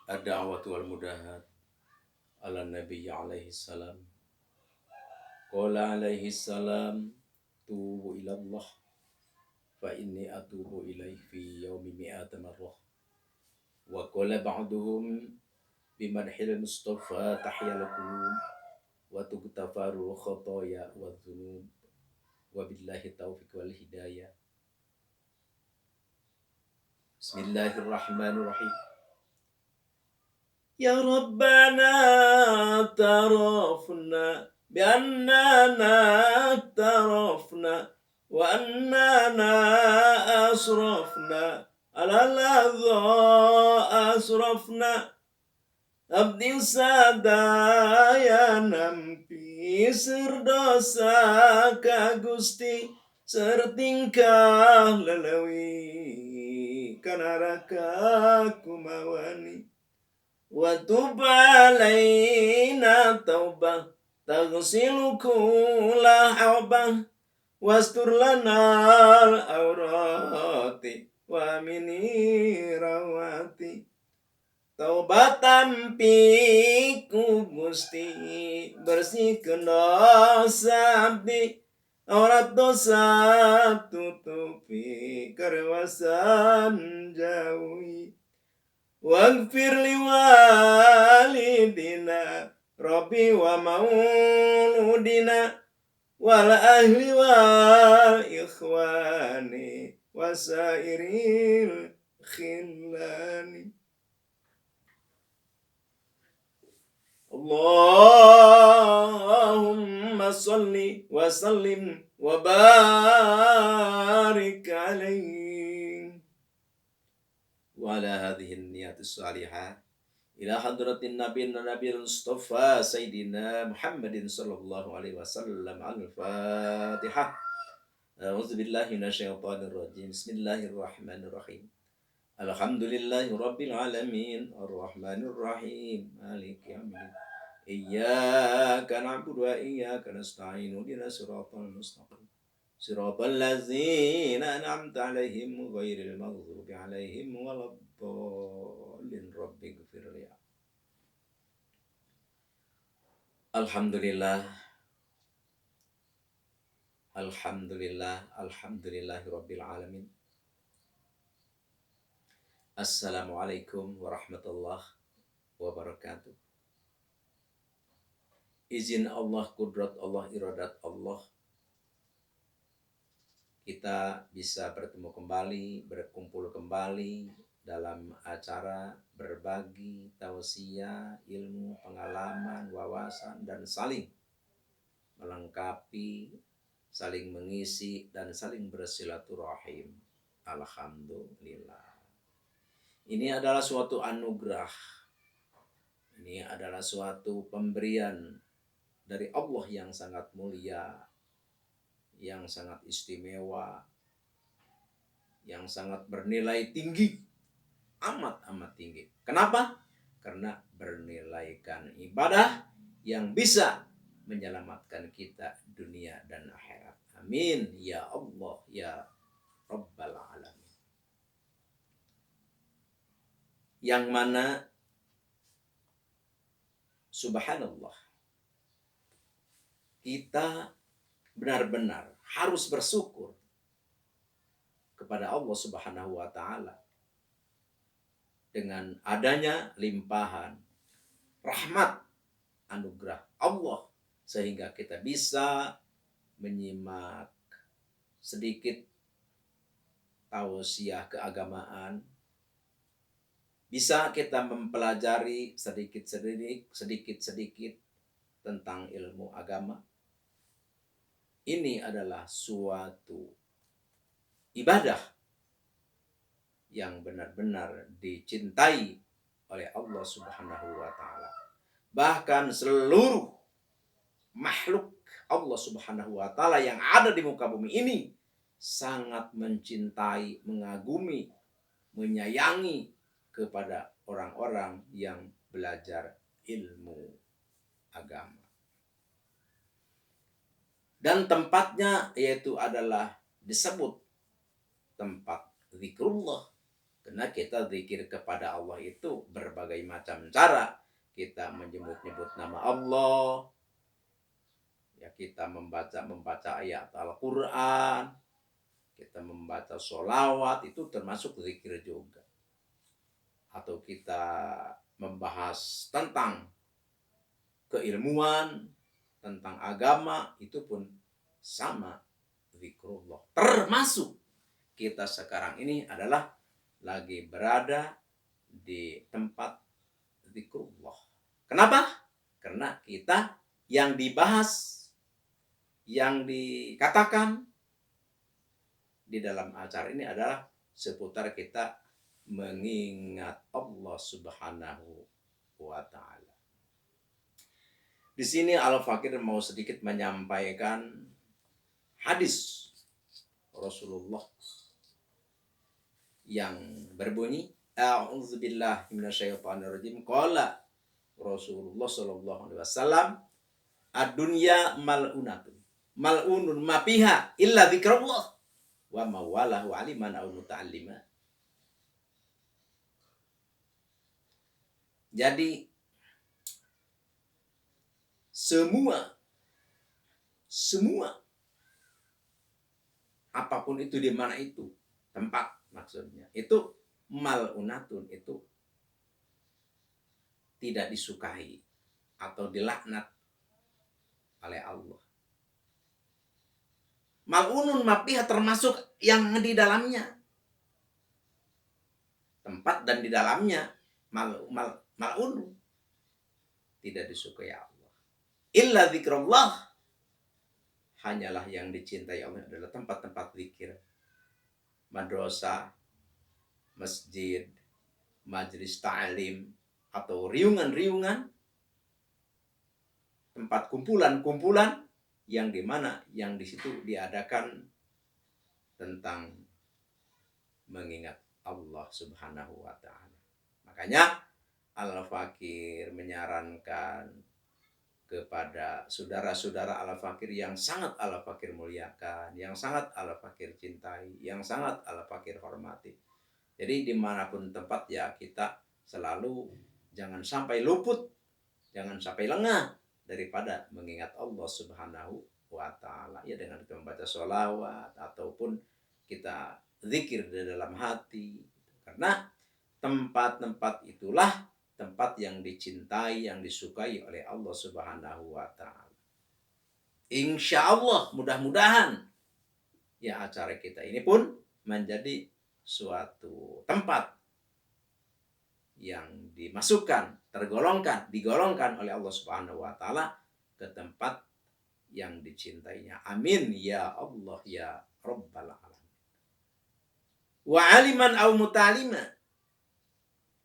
Ad-da'watu wal mudahat ala Nabi alaihi salam. Qala alaihi salam, tubu ilallah fa inni atubu ilaih fi yaumi mi'ata marrah. Wa qala ba'duhum bimadhil mustafa tahyal qulub wa tugtafaru khotoya wa dhunub wa billahi taufiq wal hidayah. Bismillahirrahmanirrahim. Ya Rabbana tarafna bi annana tarafna wa annana asrafna ala ladha asrafna abdi sadaya nampi serdosa ka Gusti sertingkah lelawi kanaraka kumawani wa tub alaina taubah taghsilu kulla haubah wastur lana al-awrati wa mini rawati taubatan piku Gusti bersihkeun dosa abdi aurat dosa tutupi karwasan jauhi waghfir li walidina Rabbi wa mauludina wal ahli wal ikhwani wasairil khillani. Allahumma salli wa sallim wa barik alaihi wa ala hadhihi niyatus salihah ila hadratin nabiyil mustafa sayyidina Muhammadin sallallahu alaihi wasallam. Al-Fatihah. A'udzu billahi minasyaitonir rajim. Bismillahirrahmanirrahim. Alhamdulillahi rabbil alamin arrahmanir rahim maliki yaumiddin. Iyyaka na'budu wa iyyaka nasta'in ihdinas siratal mustaqim siratal ladzina an'amta 'alaihim ghairil maghdubi 'alaihim waladdallin. Rabbighfirli. Alhamdulillah, alhamdulillahi rabbil alamin. Assalamualaikum warahmatullahi wabarakatuh. Izin Allah, kudrat Allah, iradat Allah, kita bisa bertemu kembali, berkumpul kembali dalam acara berbagi tausiah, ilmu, pengalaman, wawasan, dan saling melengkapi, saling mengisi, dan saling bersilaturahim. Alhamdulillah. Ini adalah suatu anugerah. Ini adalah suatu pemberian dari Allah yang sangat mulia, yang sangat istimewa, yang sangat bernilai tinggi, amat tinggi. Kenapa? Karena bernilaikan ibadah yang bisa menyelamatkan kita dunia dan akhirat. Amin ya Allah ya Rabbal alamin. Yang mana subhanallah, kita benar-benar harus bersyukur kepada Allah Subhanahu wa taala dengan adanya limpahan rahmat anugerah Allah sehingga kita bisa menyimak sedikit tausiah keagamaan, bisa kita mempelajari sedikit tentang ilmu agama. Ini adalah suatu ibadah yang benar-benar dicintai oleh Allah Subhanahu wa taala. Bahkan seluruh makhluk Allah Subhanahu wa taala yang ada di muka bumi ini sangat mencintai, mengagumi, menyayangi kepada orang-orang yang belajar ilmu agama. Dan tempatnya yaitu adalah disebut tempat zikrullah, Karena kita zikir kepada Allah itu berbagai macam cara. Kita menyebut-nyebut nama Allah, ya kita membaca ayat Al-Quran, kita membaca sholawat, itu termasuk zikir juga. Atau kita membahas tentang keilmuan, tentang agama, itu pun sama zikrullah. Termasuk kita sekarang ini adalah lagi berada di tempat zikrullah. Kenapa? Karena kita yang dibahas, yang dikatakan di dalam acara ini adalah seputar kita mengingat Allah Subhanahu wa Ta'ala. Di sini Al-Fakir mau sedikit menyampaikan hadis Rasulullah yang berbunyi, a'udzubillahi minasyaitonirrajim, qala Rasulullah sallallahu alaihi wasallam, ad-dunya mal'unatun mal'unun ma fiha illa dzikrullah wa mawalahu aliman aw muta'allima. Jadi semua apapun itu, di mana itu tempat, maksudnya itu mal'unatun, itu tidak disukai atau dilaknat oleh Allah. Mal'unun mapiha, termasuk yang di dalamnya, tempat dan di dalamnya mal'unun, tidak disukai Allah. Illa zikrullah, hanyalah yang dicintai Allah adalah tempat-tempat zikir, madrasah, masjid, majelis ta'lim, atau riungan-riungan, tempat kumpulan-kumpulan yang di mana yang di situ diadakan tentang mengingat Allah Subhanahu wa Ta'ala. Makanya Al-Fakir menyarankan kepada saudara-saudara Al-Fakir yang sangat Al-Fakir muliakan, yang sangat Al-Fakir cintai, yang sangat Al-Fakir hormati. Jadi dimanapun tempat, ya kita selalu jangan sampai luput, jangan sampai lengah daripada mengingat Allah Subhanahu wa Ta'ala, ya dengan kita membaca sholawat ataupun kita zikir di dalam hati. Karena tempat-tempat itulah tempat yang dicintai, yang disukai oleh Allah Subhanahu wa Ta'ala. Insya Allah, mudah-mudahan ya acara kita ini pun menjadi suatu tempat yang dimasukkan, digolongkan oleh Allah Subhanahu wa Ta'ala ke tempat yang dicintainya. Amin ya Allah ya Rabbal alamin. Wa aliman aw mutalima,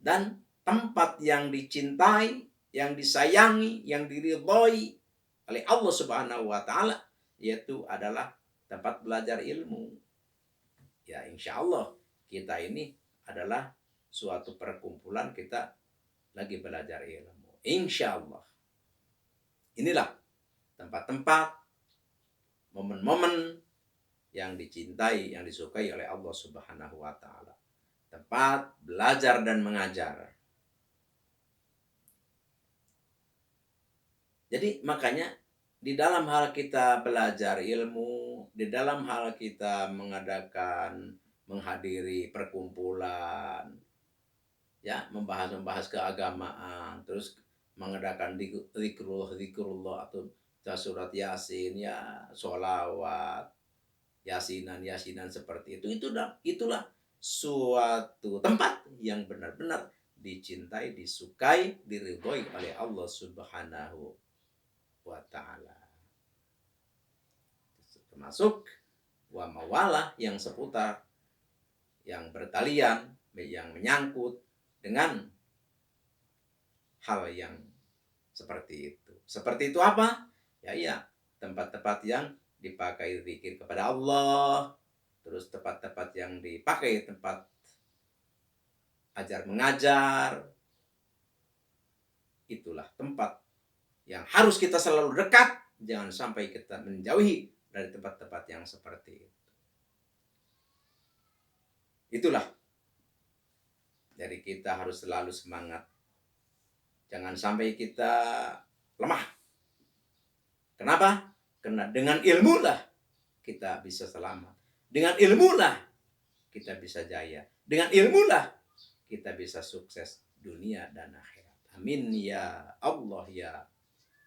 dan tempat yang dicintai, yang disayangi, yang diridhoi oleh Allah Subhanahu wa Ta'ala, yaitu adalah tempat belajar ilmu. Ya insya Allah kita ini adalah suatu perkumpulan, kita lagi belajar ilmu. Insya Allah. Inilah tempat-tempat, momen-momen yang dicintai, yang disukai oleh Allah Subhanahu wa Ta'ala. Tempat belajar dan mengajar. Jadi makanya di dalam hal kita belajar ilmu, di dalam hal kita menghadiri perkumpulan, ya membahas keagamaan, terus mengadakan zikrullah atau surat yasin, ya sholawat, yasinan seperti itu, itulah suatu tempat yang benar-benar dicintai, disukai, diridhoi oleh Allah Subhanahu wa Ta'ala. Termasuk wa mawalah, yang seputar, yang bertalian, yang menyangkut dengan hal yang seperti itu. Seperti itu apa? Ya, tempat-tempat yang dipakai zikir kepada Allah, terus tempat-tempat yang dipakai tempat ajar mengajar. Itulah tempat yang harus kita selalu dekat, jangan sampai kita menjauhi dari tempat-tempat yang seperti itu. Itulah Jadi kita harus selalu semangat. Jangan sampai kita lemah. Kenapa? Karena dengan ilmu lah kita bisa selamat. Dengan ilmu lah kita bisa jaya. Dengan ilmu lah kita bisa sukses dunia dan akhirat. Amin ya Allah ya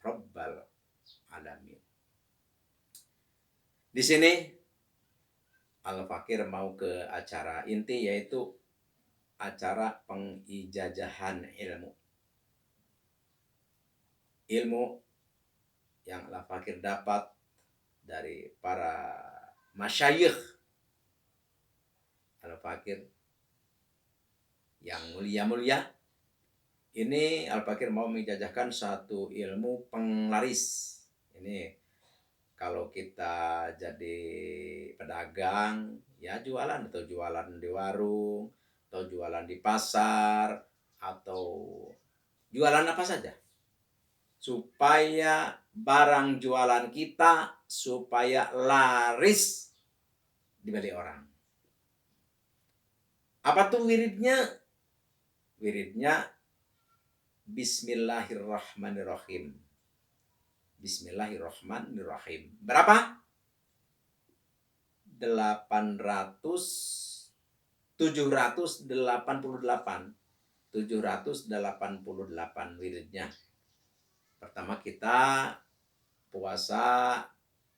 Rabbal Alamin. Di sini Al-Fakir mau ke acara inti, yaitu acara pengijazahan ilmu. Ilmu yang Al-Fakir dapat dari para masyayikh Al-Fakir yang mulia-mulia. Ini Al-Fakir mau menjajahkan satu ilmu penglaris. Ini kalau kita jadi pedagang, ya jualan, atau jualan di warung, atau jualan di pasar, atau jualan apa saja. Supaya barang jualan kita, supaya laris dibeli orang. Apa tuh wiridnya? Wiridnya Bismillahirrahmanirrahim. Bismillahirrahmanirrahim. Berapa? 788 wiridnya. Pertama kita puasa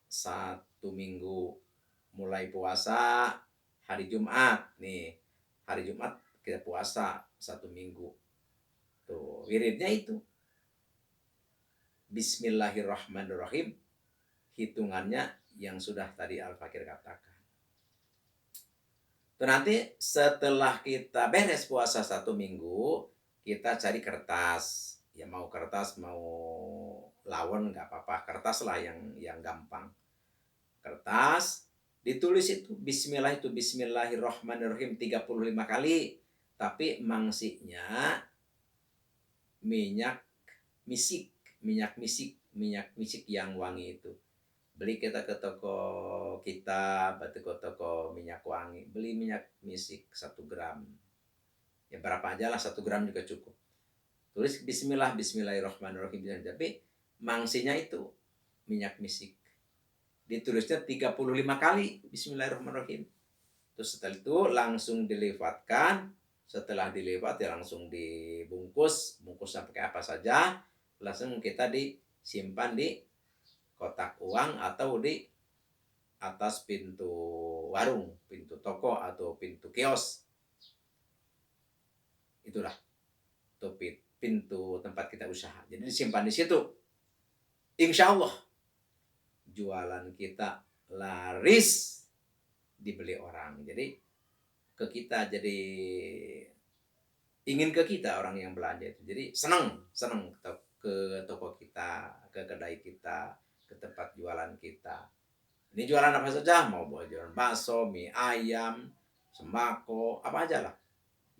1 minggu. Mulai puasa hari Jumat. Nih, hari Jumat kita puasa 1 minggu. Tuh, wiridnya itu. Bismillahirrahmanirrahim. Hitungannya yang sudah tadi Al-Fakir katakan. Tuh, nanti setelah kita beres puasa 1 minggu, kita cari kertas. Ya mau kertas, mau lawon nggak apa-apa. Kertas lah yang gampang. Kertas, ditulis itu Bismillahirrahmanirrahim 35 kali. Tapi mangsinya minyak misik yang wangi itu. Beli kita ke toko kita, ke toko minyak wangi, beli minyak misik 1 gram. Ya berapa aja lah, 1 gram juga cukup. Tulis Bismillahirrahmanirrahim. Tapi mangsinya itu minyak misik. Ditulisnya 35 kali Bismillahirrahmanirrahim. Terus setelah itu langsung dilewatkan. Setelah dilewat ya langsung dibungkus. Bungkusnya pakai apa saja. Langsung kita disimpan di kotak uang atau di atas pintu warung, pintu toko atau pintu kios. Itulah pintu tempat kita usaha. Jadi disimpan di situ. Insya Allah jualan kita laris dibeli orang. Jadi ingin ke kita orang yang belanja itu. Jadi senang ke toko kita, ke kedai kita, ke tempat jualan kita. Ini jualan apa saja, mau jualan bakso, mie ayam, sembako, apa aja lah.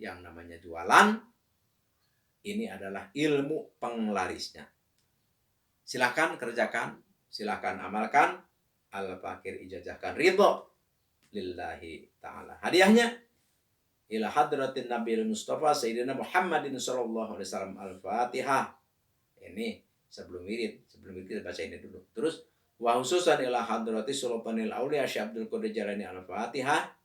Yang namanya jualan, ini adalah ilmu penglarisnya. Silakan kerjakan, silakan amalkan. Al-Fakir ijazahkan ridho lillahi ta'ala. Hadiahnya ila hadratin Nabi Mustafa Sayyidina Muhammadin sallallahu alaihi wasallam. Al-Fatihah. Ini sebelum wirid kita baca ini dulu. Terus wa khususan ila hadrati Sultanil Auliya Syekh Abdul Qadir Jailani. Al-Fatihah.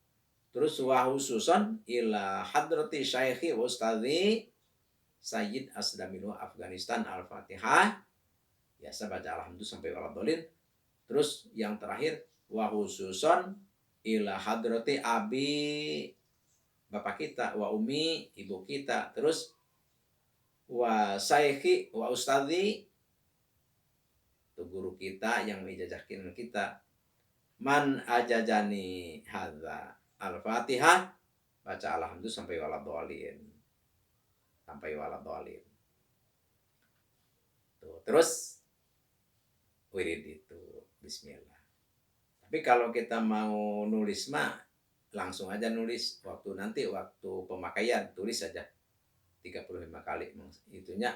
Terus wa khususan ila hadrati Syaikhi wa Ustadzi Sayyid Asdaminu Afghanistan. Al-Fatihah. Biasa baca alhamdulillah sampai waladhdallin. Terus yang terakhir wa khususan ila hadrati abi bapak kita, wa umi ibu kita, terus wa saikhi wa ustadzi itu guru kita yang mengijazahkan kita. Man ajajani hadza al-Fatihah, baca alhamdulillah sampai waladhdallin. Tuh, terus wirid itu bismillah. Tapi kalau kita mau nulis mah langsung aja nulis waktu pemakaian, tulis saja 35 kali. Itunya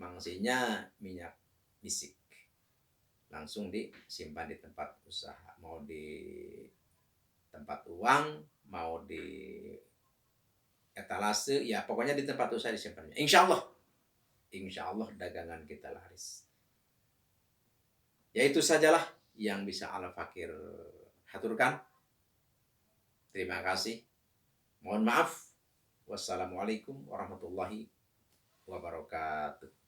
mangsinya minyak misik. Langsung disimpan di tempat usaha, mau di tempat uang, mau di etalase, ya pokoknya di tempat usaha disimpannya. Insya Allah dagangan kita laris. Ya itu sajalah yang bisa Al-Fakir haturkan. Terima kasih. Mohon maaf. Wassalamualaikum warahmatullahi wabarakatuh.